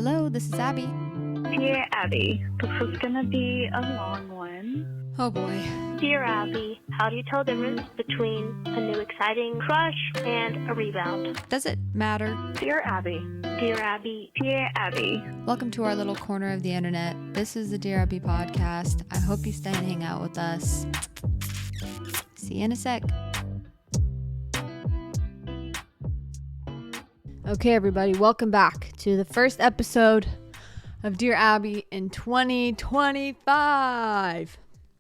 Hello, this is Abby. Dear Abby, this is gonna be a long one. Oh boy. Dear Abbey, how do you tell the difference between a new exciting crush and a rebound? Does it matter? Dear Abby. Dear Abbey. Dear Abby. Welcome to our little corner of the internet. This is the Dear Abby podcast. I hope you stay and hang out with us. See you in a sec. Okay, everybody, welcome back to the first episode of Dear Abby in 2025.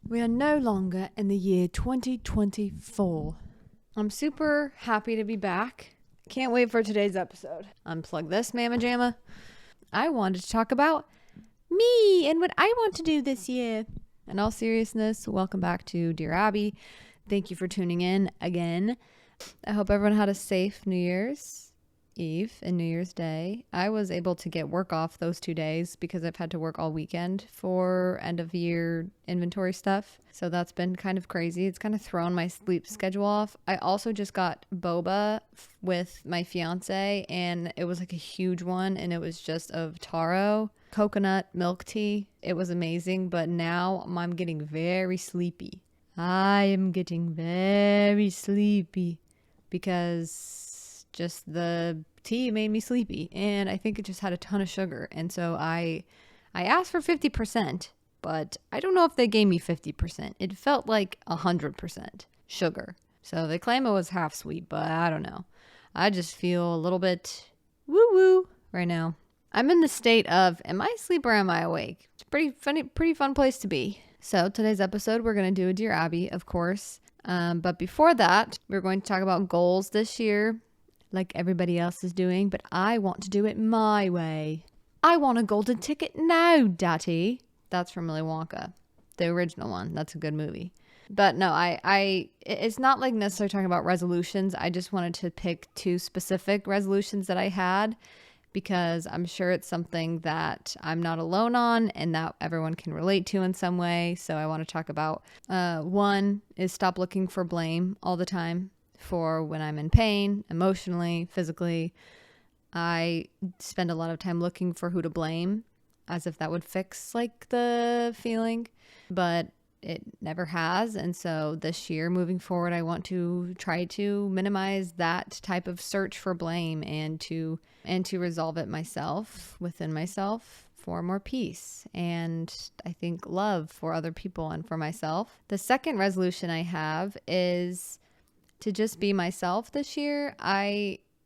We are no longer in the year 2024. I'm super happy to be back. Can't wait for today's episode. Unplug this, Mama Jamma. I wanted to talk about me and what I want to do this year. In all seriousness, welcome back to Dear Abby. Thank you for tuning in again. I hope everyone had a safe New Year's Eve and New Year's Day. I was able to get work off those 2 days because I've had to work all weekend for end of year inventory stuff. So that's been kind of crazy. It's kind of thrown my sleep schedule off. I also just got boba with my fiance, and it was like a huge one, and it was just of taro, coconut milk tea. It was amazing, but now I'm getting very sleepy. I am getting very sleepy because just the tea made me sleepy, and I think it just had a ton of sugar. And so I asked for 50%, but I don't know if they gave me 50%. It felt like 100% sugar. So they claim it was half sweet, but I don't know. I just feel a little bit woo-woo right now. I'm in the state of, am I asleep or am I awake? It's a pretty fun place to be. So today's episode, we're going to do a Dear Abby, of course. But before that, we're going to talk about goals this year, like everybody else is doing, but I want to do it my way. I want a golden ticket now, Daddy. That's from Willy Wonka, the original one. That's a good movie. But no, it's not like necessarily talking about resolutions. I just wanted to pick two specific resolutions that I had, because I'm sure it's something that I'm not alone on and that everyone can relate to in some way. So I want to talk about, one is stop looking for blame all the time for when I'm in pain, emotionally, physically. I spend a lot of time looking for who to blame, as if that would fix like the feeling, but it never has. And so this year moving forward, I want to try to minimize that type of search for blame and to resolve it myself, within myself, for more peace and I think love for other people and for myself. The second resolution I have is to just be myself this year.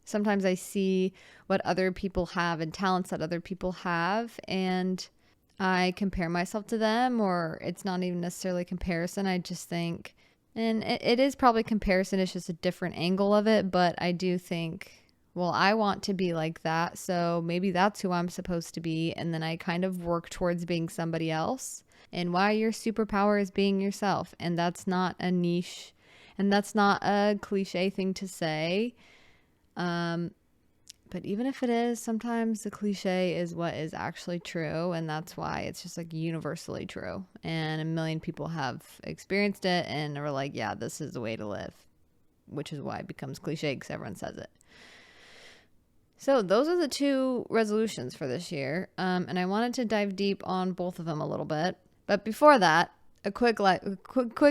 Sometimes I see what other people have and talents that other people have, and I compare myself to them, or it's not even necessarily comparison. I just think, and it is probably comparison, it's just a different angle of it, but I do think, well, I want to be like that, so maybe that's who I'm supposed to be, and then I kind of work towards being somebody else. And why your superpower is being yourself, and that's not a niche, and that's not a cliche thing to say. But even if it is, sometimes the cliche is what is actually true. And that's why it's just like universally true. And a million people have experienced it and are like, yeah, this is the way to live. Which is why it becomes cliche, because everyone says it. So those are the two resolutions for this year. And I wanted to dive deep on both of them a little bit. But before that, a quick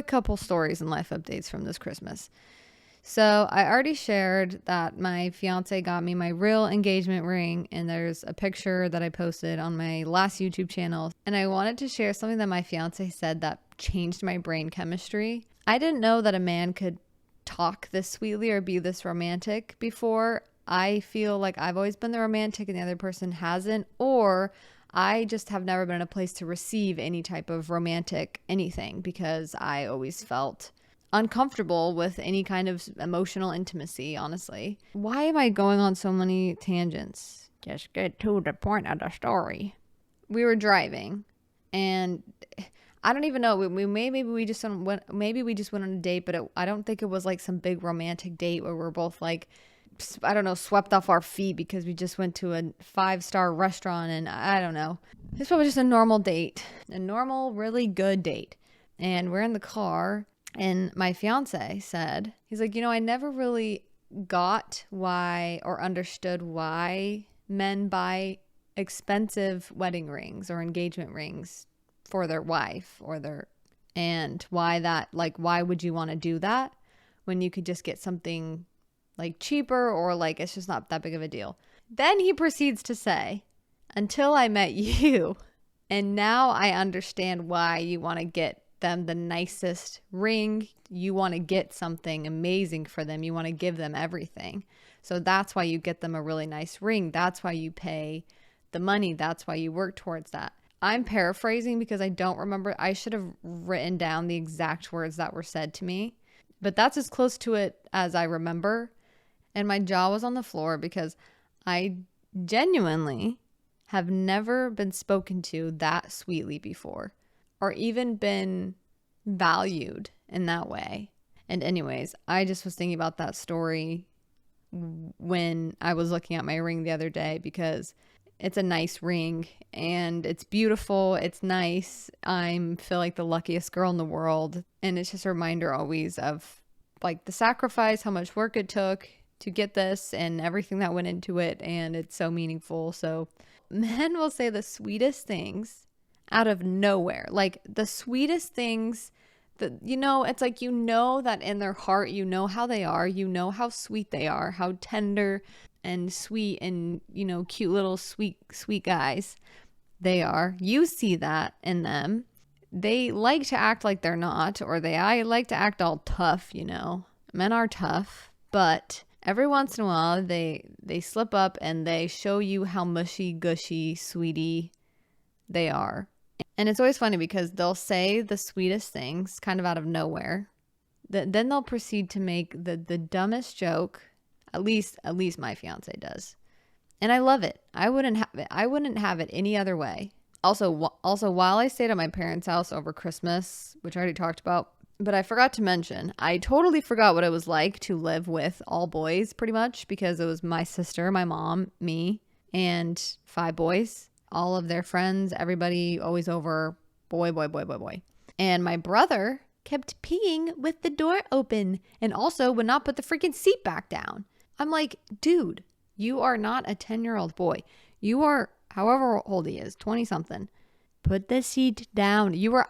couple stories and life updates from this Christmas. So I already shared that my fiance got me my real engagement ring, and there's a picture that I posted on my last YouTube channel. And I wanted to share something that my fiance said that changed my brain chemistry. I didn't know that a man could talk this sweetly or be this romantic before. I feel like I've always been the romantic and the other person hasn't, or I just have never been in a place to receive any type of romantic anything, because I always felt uncomfortable with any kind of emotional intimacy, honestly. Why am I going on so many tangents? Just get to the point of the story. We were driving, and I don't even know. Maybe we just went on a date, but I don't think it was like some big romantic date where we're both like, I don't know, swept off our feet because we just went to a 5-star restaurant, and I don't know. It's probably just a normal date, a normal, really good date. And we're in the car, and my fiance said, he's like, I never really got why or understood why men buy expensive wedding rings or engagement rings for their wife and why would you want to do that when you could just get something like cheaper or like it's just not that big of a deal. Then he proceeds to say, until I met you, and now I understand why you want to get them the nicest ring. You want to get something amazing for them. You want to give them everything. So that's why you get them a really nice ring. That's why you pay the money. That's why you work towards that. I'm paraphrasing because I don't remember. I should have written down the exact words that were said to me, but that's as close to it as I remember. And my jaw was on the floor because I genuinely have never been spoken to that sweetly before or even been valued in that way. And anyways, I just was thinking about that story when I was looking at my ring the other day because it's a nice ring and it's beautiful. It's nice. I feel like the luckiest girl in the world. And it's just a reminder always of like the sacrifice, how much work it took to get this and everything that went into it. And it's so meaningful. So men will say the sweetest things out of nowhere, like the sweetest things that, it's like, that in their heart, how they are, how sweet they are, how tender and sweet and, cute little sweet guys they are. You see that in them. They like to act like they're not, or I like to act all tough, Men are tough, but every once in a while they slip up and they show you how mushy, gushy, sweetie they are. And it's always funny because they'll say the sweetest things kind of out of nowhere. Then they'll proceed to make the dumbest joke. At least my fiance does. And I love it. I wouldn't have it any other way. Also, while I stayed at my parents' house over Christmas, which I already talked about, but I forgot to mention, I totally forgot what it was like to live with all boys pretty much because it was my sister, my mom, me, and 5 boys, all of their friends, everybody always over, boy. And my brother kept peeing with the door open and also would not put the freaking seat back down. I'm like, dude, you are not a 10-year-old boy. You are, however old he is, 20-something. Put the seat down. You were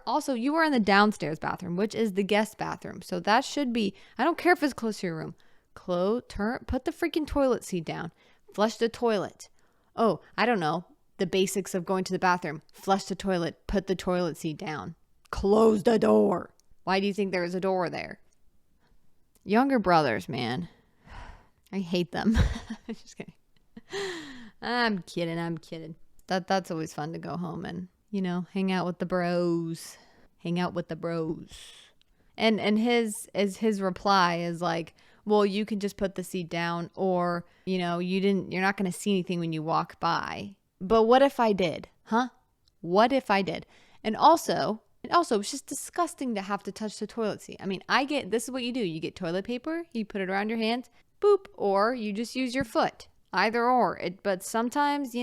in the downstairs bathroom, which is the guest bathroom. So that should be, I don't care if it's close to your room. Put the freaking toilet seat down. Flush the toilet. Oh, I don't know. The basics of going to the bathroom. Flush the toilet. Put the toilet seat down. Close the door. Why do you think there is a door there? Younger brothers, man. I hate them. Just kidding. I'm kidding. That's always fun to go home and, hang out with the bros. And his reply is like, well, you can just put the seat down or, you're not going to see anything when you walk by. But what if I did? Huh? What if I did? And also, it's just disgusting to have to touch the toilet seat. I mean, this is what you do. You get toilet paper, you put it around your hands, boop, or you just use your foot. Either or. But sometimes,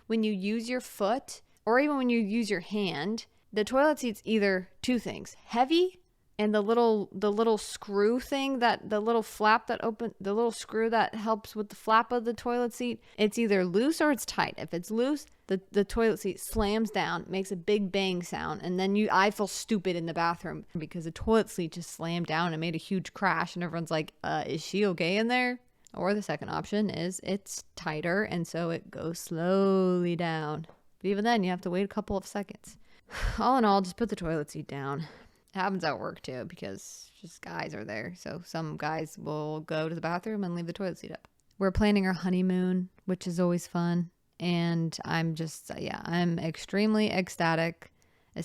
when you use your foot or even when you use your hand, the toilet seat's either 2 things. Heavy and the little screw thing, the little flap that the little screw that helps with the flap of the toilet seat, it's either loose or it's tight. If it's loose, the toilet seat slams down, makes a big bang sound, and then I feel stupid in the bathroom because the toilet seat just slammed down and made a huge crash, and everyone's like, is she okay in there? Or the second option is it's tighter, and so it goes slowly down. But even then, you have to wait a couple of seconds. All in all, just put the toilet seat down. It happens at work too because just guys are there. So some guys will go to the bathroom and leave the toilet seat up. We're planning our honeymoon, which is always fun. And I'm just, I'm extremely ecstatic to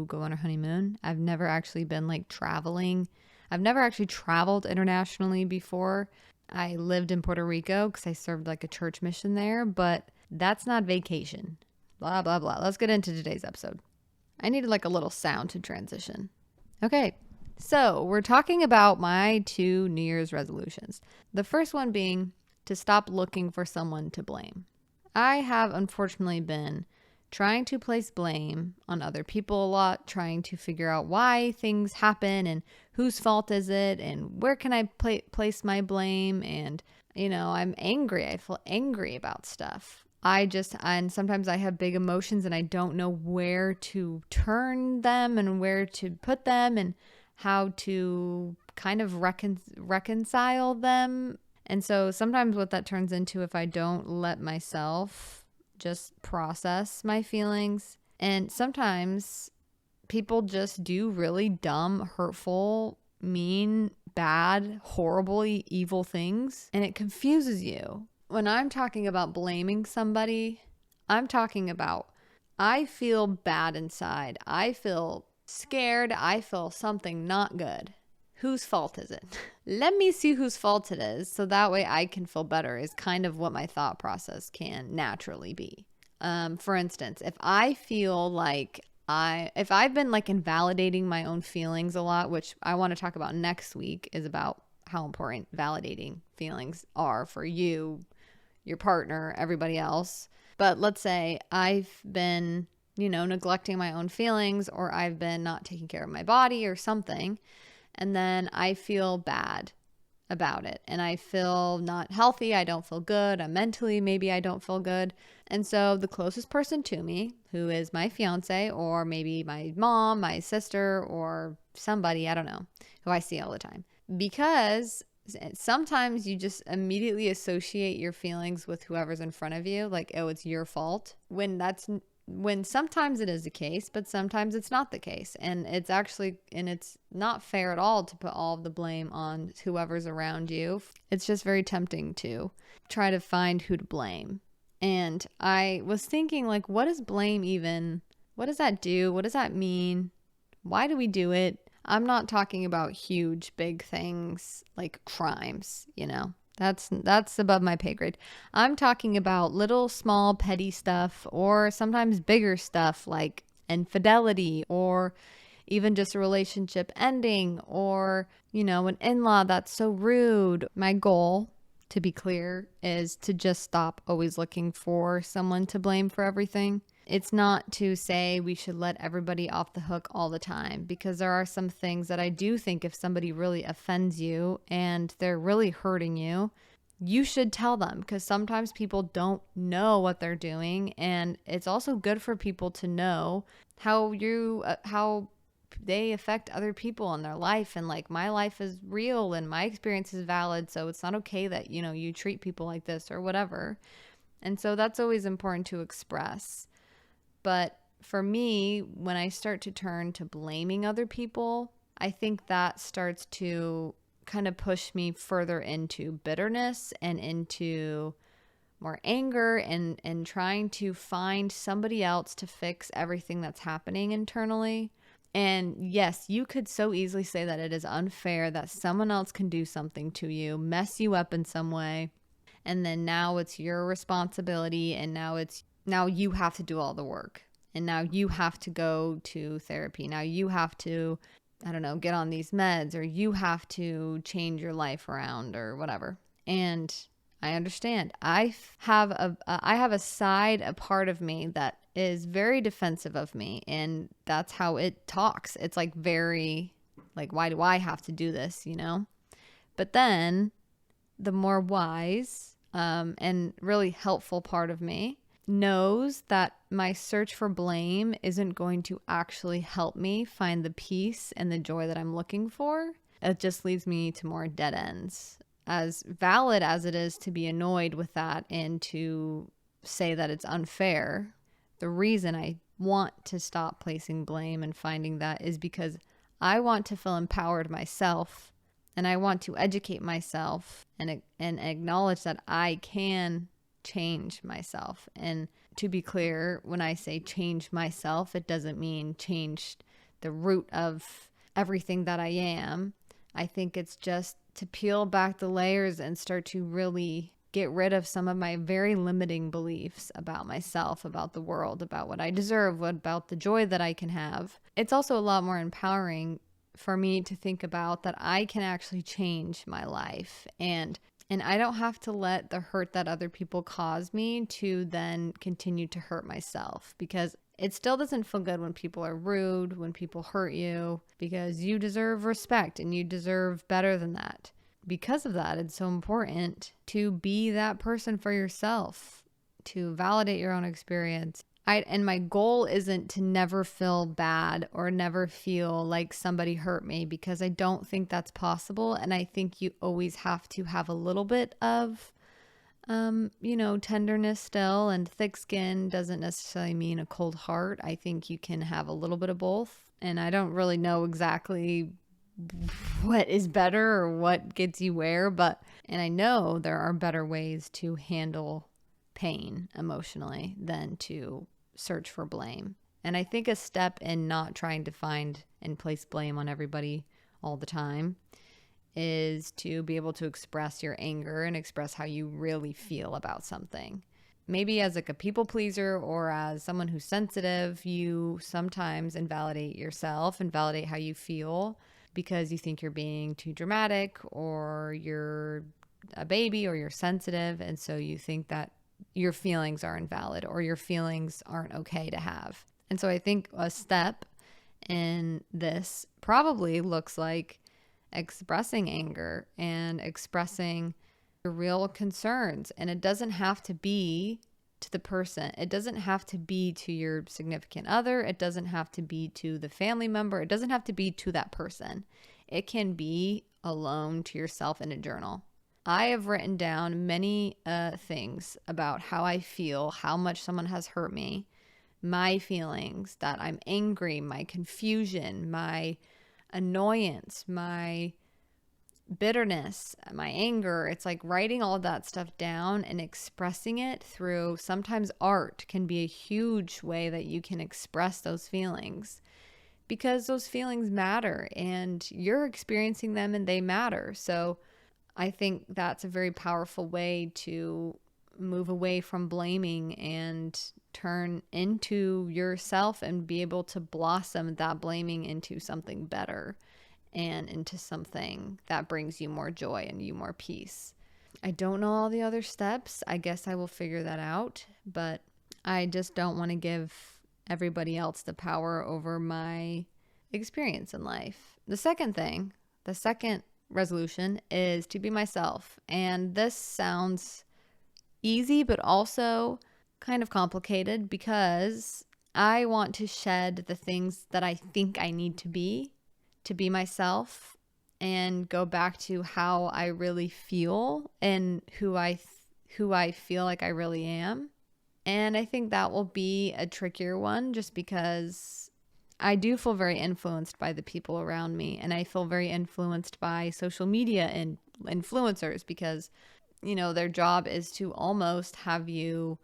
go on our honeymoon. I've never actually been traveling. I've never actually traveled internationally before. I lived in Puerto Rico because I served a church mission there, but that's not vacation. Blah, blah, blah. Let's get into today's episode. I needed a little sound to transition. Okay, so we're talking about my 2 New Year's resolutions. The first one being to stop looking for someone to blame. I have unfortunately been trying to place blame on other people a lot, trying to figure out why things happen and whose fault is it and where can I place my blame. And, I'm angry. I feel angry about stuff. And sometimes I have big emotions and I don't know where to turn them and where to put them and how to kind of reconcile them. And so sometimes what that turns into, if I don't let myself just process my feelings, and sometimes people just do really dumb, hurtful, mean, bad, horrible, evil things, and it confuses you. When I'm talking about blaming somebody, I'm talking about I feel bad inside. I feel scared. I feel something not good. Whose fault is it? Let me see whose fault it is so that way I can feel better is kind of what my thought process can naturally be. For instance, if I feel like if I've been like invalidating my own feelings a lot, which I want to talk about next week, is about how important validating feelings are for you, your partner, everybody else. But let's say I've been, neglecting my own feelings, or I've been not taking care of my body or something. And then I feel bad about it and I feel not healthy. I don't feel good. Mentally, maybe I don't feel good. And so the closest person to me, who is my fiance, or maybe my mom, my sister, or somebody, I don't know, who I see all the time, because sometimes you just immediately associate your feelings with whoever's in front of you, like, oh, it's your fault, when sometimes it is the case, but sometimes it's not the case. And it's not fair at all to put all of the blame on whoever's around you. It's just very tempting to try to find who to blame. And I was thinking, like, what is blame even? What does that do? What does that mean? Why do we do it? I'm not talking about huge, big things like crimes, That's above my pay grade. I'm talking about little, small, petty stuff, or sometimes bigger stuff like infidelity, or even just a relationship ending, or, an in-law that's so rude. My goal, to be clear, is to just stop always looking for someone to blame for everything. It's not to say we should let everybody off the hook all the time, because there are some things that I do think if somebody really offends you and they're really hurting you, you should tell them, because sometimes people don't know what they're doing. And it's also good for people to know how they affect other people in their life. And like, my life is real and my experience is valid. So it's not okay that, you treat people like this or whatever. And so that's always important to express. But for me, when I start to turn to blaming other people, I think that starts to kind of push me further into bitterness and into more anger and trying to find somebody else to fix everything that's happening internally. And yes, you could so easily say that it is unfair that someone else can do something to you, mess you up in some way, and then now it's your responsibility, and now you have to do all the work. And now you have to go to therapy. Now you have to, get on these meds, or you have to change your life around or whatever. And I understand. I have a part of me that is very defensive of me. And that's how it talks. It's like very, like, why do I have to do this, But then the more wise and really helpful part of me knows that my search for blame isn't going to actually help me find the peace and the joy that I'm looking for. It just leads me to more dead ends. As valid as it is to be annoyed with that and to say that it's unfair, the reason I want to stop placing blame and finding that is because I want to feel empowered myself, and I want to educate myself and acknowledge that I can change myself. And to be clear, when I say change myself, it doesn't mean change the root of everything that I am. I think it's just to peel back the layers and start to really get rid of some of my very limiting beliefs about myself, about the world, about what I deserve, about the joy that I can have. It's also a lot more empowering for me to think about that I can actually change my life. And And I don't have to let the hurt that other people cause me to then continue to hurt myself, because it still doesn't feel good when people are rude, when people hurt you, because you deserve respect and you deserve better than that. Because of that, it's so important to be that person for yourself, to validate your own experience. And my goal isn't to never feel bad or never feel like somebody hurt me, because I don't think that's possible. And I think you always have to have a little bit of, tenderness still, and thick skin doesn't necessarily mean a cold heart. I think you can have a little bit of both. And I don't really know exactly what is better or what gets you where, and I know there are better ways to handle pain emotionally than to search for blame. And I think a step in not trying to find and place blame on everybody all the time is to be able to express your anger and express how you really feel about something. Maybe as like a people pleaser or as someone who's sensitive, you sometimes invalidate yourself, invalidate how you feel, because you think you're being too dramatic or you're a baby or you're sensitive. And so you think that your feelings are invalid or your feelings aren't okay to have. And so I think a step in this probably looks like expressing anger and expressing your real concerns. And it doesn't have to be to the person. It doesn't have to be to your significant other. It doesn't have to be to the family member. It doesn't have to be to that person. It can be alone to yourself in a journal. I have written down many things about how I feel, how much someone has hurt me, my feelings, that I'm angry, my confusion, my annoyance, my bitterness, my anger. It's like writing all that stuff down and expressing it through, sometimes art can be a huge way that you can express those feelings, because those feelings matter and you're experiencing them and they matter. So I think that's a very powerful way to move away from blaming and turn into yourself and be able to blossom that blaming into something better and into something that brings you more joy and you more peace. I don't know all the other steps. I guess I will figure that out, but I just don't want to give everybody else the power over my experience in life. The second resolution is to be myself. And this sounds easy, but also kind of complicated, because I want to shed the things that I think I need to be myself, and go back to how I really feel and who I feel like I really am. And I think that will be a trickier one, just because I do feel very influenced by the people around me, and I feel very influenced by social media and influencers, because their job is to almost have you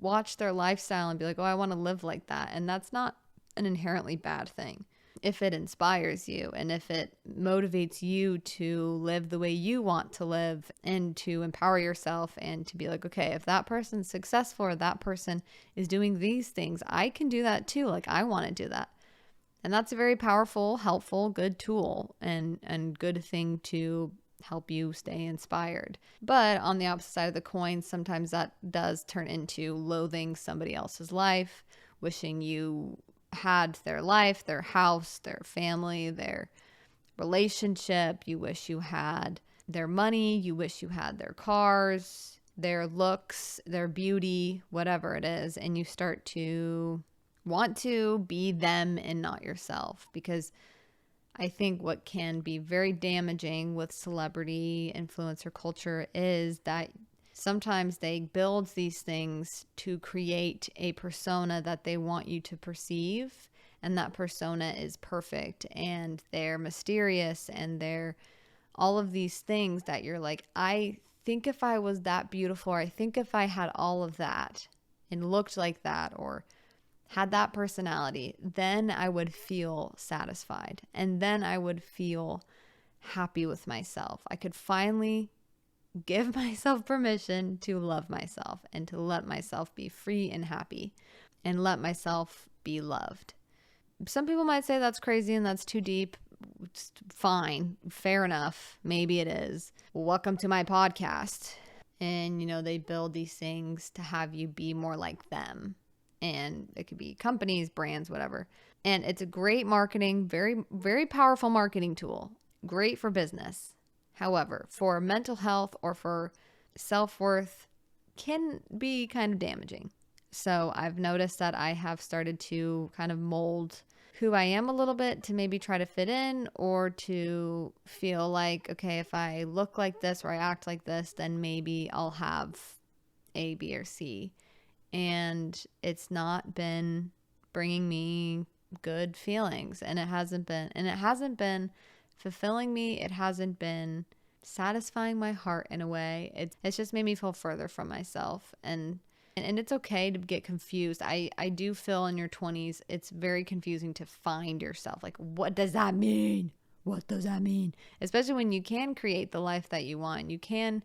watch their lifestyle and be like, oh, I want to live like that. And that's not an inherently bad thing if it inspires you and if it motivates you to live the way you want to live and to empower yourself and to be like, okay, if that person's successful or that person is doing these things, I can do that too. Like, I want to do that. And that's a very powerful, helpful, good tool and good thing to help you stay inspired. But on the opposite side of the coin, sometimes that does turn into loathing somebody else's life, wishing you had their life, their house, their family, their relationship. You wish you had their money. You wish you had their cars, their looks, their beauty, whatever it is. And you start to want to be them and not yourself, because I think what can be very damaging with celebrity influencer culture is that sometimes they build these things to create a persona that they want you to perceive, and that persona is perfect and they're mysterious and they're all of these things that you're like, I think if I was that beautiful, or I think if I had all of that and looked like that or had that personality, then I would feel satisfied and then I would feel happy with myself. I could finally give myself permission to love myself and to let myself be free and happy and let myself be loved. Some people might say that's crazy and that's too deep. It's fine. Fair enough. Maybe it is. Welcome to my podcast. And, they build these things to have you be more like them. And it could be companies, brands, whatever. And it's a great marketing, very, very powerful marketing tool. Great for business. However, for mental health or for self-worth, can be kind of damaging. So I've noticed that I have started to kind of mold who I am a little bit to maybe try to fit in, or to feel like, okay, if I look like this or I act like this, then maybe I'll have A, B, or C. And it's not been bringing me good feelings, and it hasn't been fulfilling me. It hasn't been satisfying my heart in a way. It's just made me feel further from myself, and it's okay to get confused. I do feel in your 20s, it's very confusing to find yourself. Like, what does that mean? What does that mean? Especially when you can create the life that you want. You can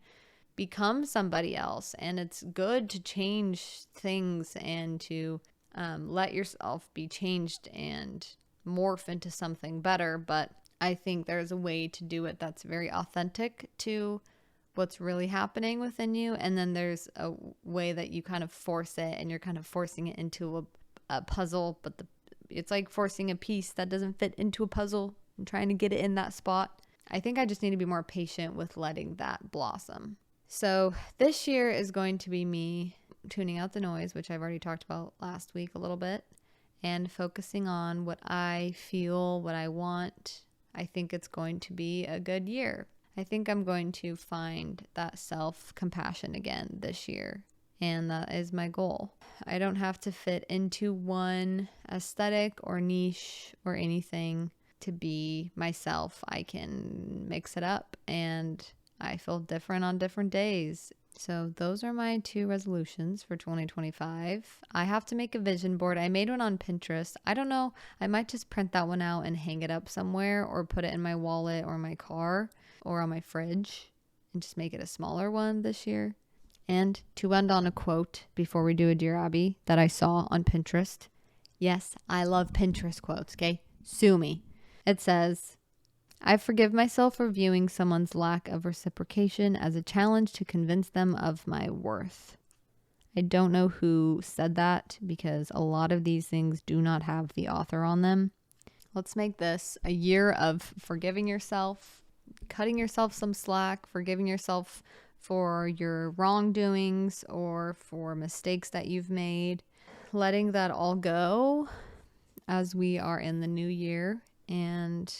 become somebody else, and it's good to change things and to let yourself be changed and morph into something better. But I think there's a way to do it that's very authentic to what's really happening within you. And then there's a way that you kind of force it, and you're kind of forcing it into a puzzle, but it's like forcing a piece that doesn't fit into a puzzle and trying to get it in that spot. I think I just need to be more patient with letting that blossom. So this year is going to be me tuning out the noise, which I've already talked about last week a little bit, and focusing on what I feel, what I want. I think it's going to be a good year. I think I'm going to find that self-compassion again this year, and that is my goal. I don't have to fit into one aesthetic or niche or anything to be myself. I can mix it up, and I feel different on different days. So those are my 2 resolutions for 2025. I have to make a vision board. I made one on Pinterest. I don't know. I might just print that one out and hang it up somewhere, or put it in my wallet or my car or on my fridge, and just make it a smaller one this year. And to end on a quote before we do a Dear Abby that I saw on Pinterest. Yes, I love Pinterest quotes, okay? Sue me. It says, I forgive myself for viewing someone's lack of reciprocation as a challenge to convince them of my worth. I don't know who said that, because a lot of these things do not have the author on them. Let's make this a year of forgiving yourself, cutting yourself some slack, forgiving yourself for your wrongdoings or for mistakes that you've made, letting that all go as we are in the new year and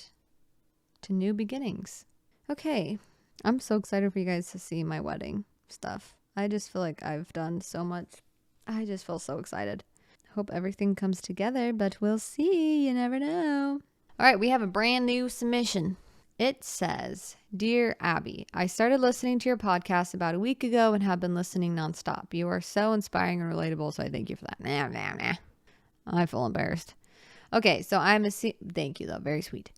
to new beginnings. Okay, I'm so excited for you guys to see my wedding stuff. I just feel like I've done so much. I just feel so excited. Hope everything comes together, but we'll see. You never know. All right, we have a brand new submission. It says, Dear Abby, I started listening to your podcast about a week ago and have been listening nonstop. You are so inspiring and relatable, so I thank you for that. I feel embarrassed. Okay, so thank you though, very sweet.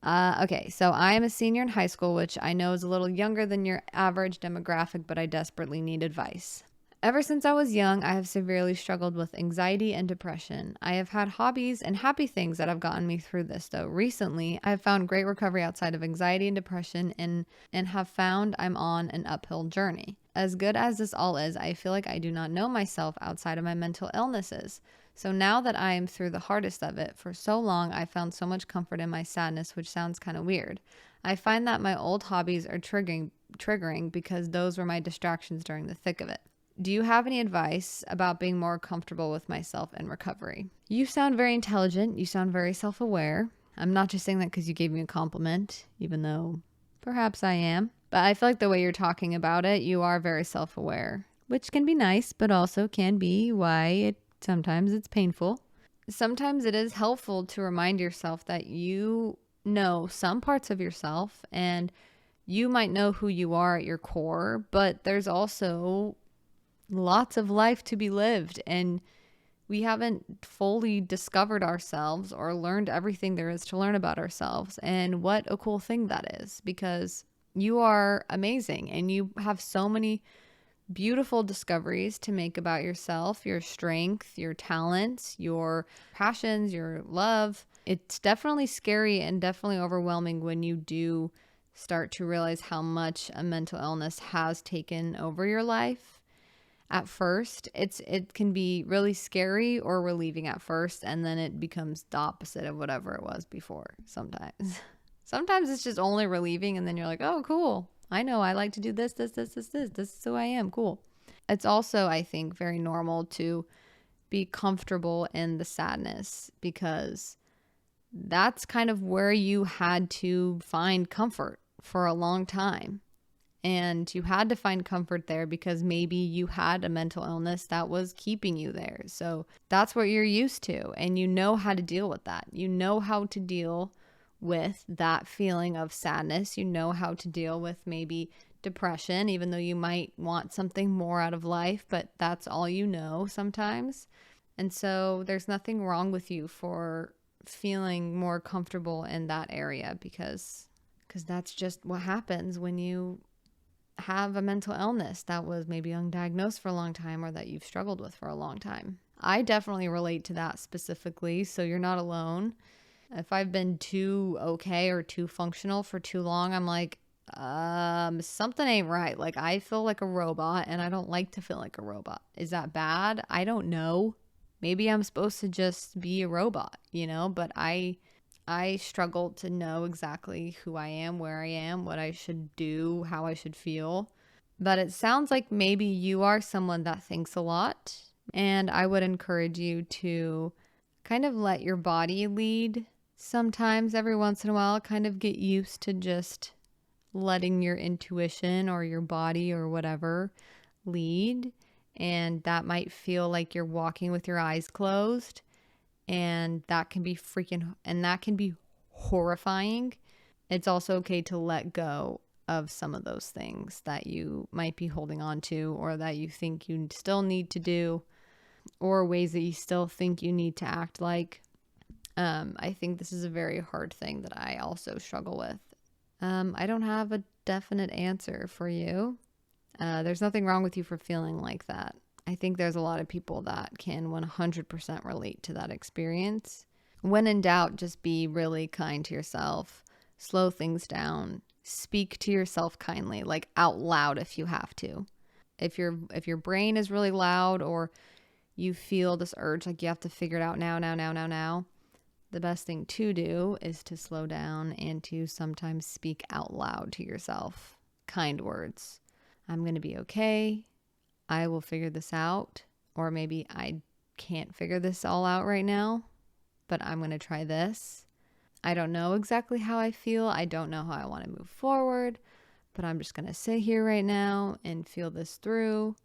Okay, so I am a senior in high school, which I know is a little younger than your average demographic, but I desperately need advice. Ever since I was young, I have severely struggled with anxiety and depression. I have had hobbies and happy things that have gotten me through this, though. Recently, I have found great recovery outside of anxiety and depression, and have found I'm on an uphill journey. As good as this all is, I feel like I do not know myself outside of my mental illnesses. So now that I am through the hardest of it, for so long I found so much comfort in my sadness, which sounds kind of weird. I find that my old hobbies are triggering because those were my distractions during the thick of it. Do you have any advice about being more comfortable with myself in recovery? You sound very intelligent. You sound very self-aware. I'm not just saying that because you gave me a compliment, even though perhaps I am. But I feel like the way you're talking about it, you are very self-aware, which can be nice, but also can be why sometimes it's painful. Sometimes it is helpful to remind yourself that you know some parts of yourself, and you might know who you are at your core, but there's also lots of life to be lived, and we haven't fully discovered ourselves or learned everything there is to learn about ourselves. And what a cool thing that is, because you are amazing and you have so many beautiful discoveries to make about yourself, your strength, your talents, your passions, your love. It's definitely scary and definitely overwhelming when you do start to realize how much a mental illness has taken over your life. At first, it can be really scary or relieving at first, and then it becomes the opposite of whatever it was before sometimes. Sometimes it's just only relieving, and then you're like, oh, cool. I know I like to do this. This is who I am. Cool. It's also, I think, very normal to be comfortable in the sadness, because that's kind of where you had to find comfort for a long time. And you had to find comfort there because maybe you had a mental illness that was keeping you there. So that's what you're used to, and you know how to deal with that. You know how to deal with that feeling of sadness. You know how to deal with maybe depression, even though you might want something more out of life, but that's all you know sometimes. And so there's nothing wrong with you for feeling more comfortable in that area, because that's just what happens when you have a mental illness that was maybe undiagnosed for a long time, or that you've struggled with for a long time. I definitely relate to that specifically, so you're not alone. If I've been too okay or too functional for too long, I'm like, something ain't right. Like, I feel like a robot, and I don't like to feel like a robot. Is that bad? I don't know. Maybe I'm supposed to just be a robot, but I struggle to know exactly who I am, where I am, what I should do, how I should feel. But it sounds like maybe you are someone that thinks a lot, and I would encourage you to kind of let your body lead sometimes. Every once in a while, kind of get used to just letting your intuition or your body or whatever lead. And that might feel like you're walking with your eyes closed, and that can be horrifying. It's also okay to let go of some of those things that you might be holding on to, or that you think you still need to do, or ways that you still think you need to act like. I think this is a very hard thing that I also struggle with. I don't have a definite answer for you. There's nothing wrong with you for feeling like that. I think there's a lot of people that can 100% relate to that experience. When in doubt, just be really kind to yourself. Slow things down. Speak to yourself kindly, like out loud if you have to. If your brain is really loud, or you feel this urge like you have to figure it out now, the best thing to do is to slow down and to sometimes speak out loud to yourself. Kind words. I'm going to be okay. I will figure this out. Or maybe I can't figure this all out right now, but I'm going to try this. I don't know exactly how I feel. I don't know how I want to move forward, but I'm just going to sit here right now and feel this through.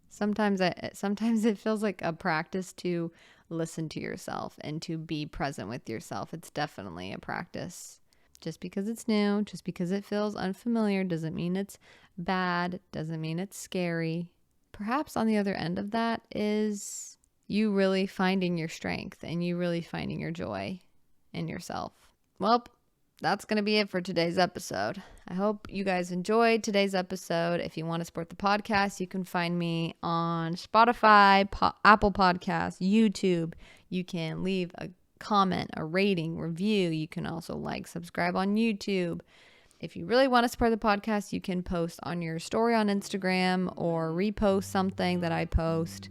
Sometimes it feels like a practice to listen to yourself and to be present with yourself. It's definitely a practice. Just because it's new, just because it feels unfamiliar, doesn't mean it's bad, doesn't mean it's scary. Perhaps on the other end of that is you really finding your strength and you really finding your joy in yourself. Well, that's going to be it for today's episode. I hope you guys enjoyed today's episode. If you want to support the podcast, you can find me on Spotify, Apple Podcasts, YouTube. You can leave a comment, a rating, review. You can also subscribe on YouTube. If you really want to support the podcast, you can post on your story on Instagram, or repost something that I post,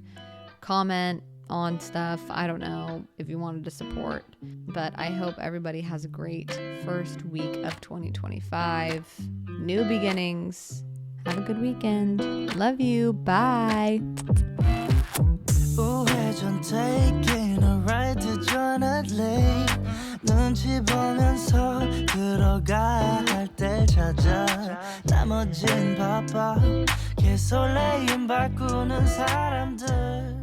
comment on stuff. I don't know if you wanted to support, but I hope everybody has a great first week of 2025. New beginnings. Have a good weekend. Love you. Bye. 우회전 taking a ride to journey. 눈치 보면서 들어가야 할 때 찾아. 나머진 바빠. 개설레임 바꾸는 사람들.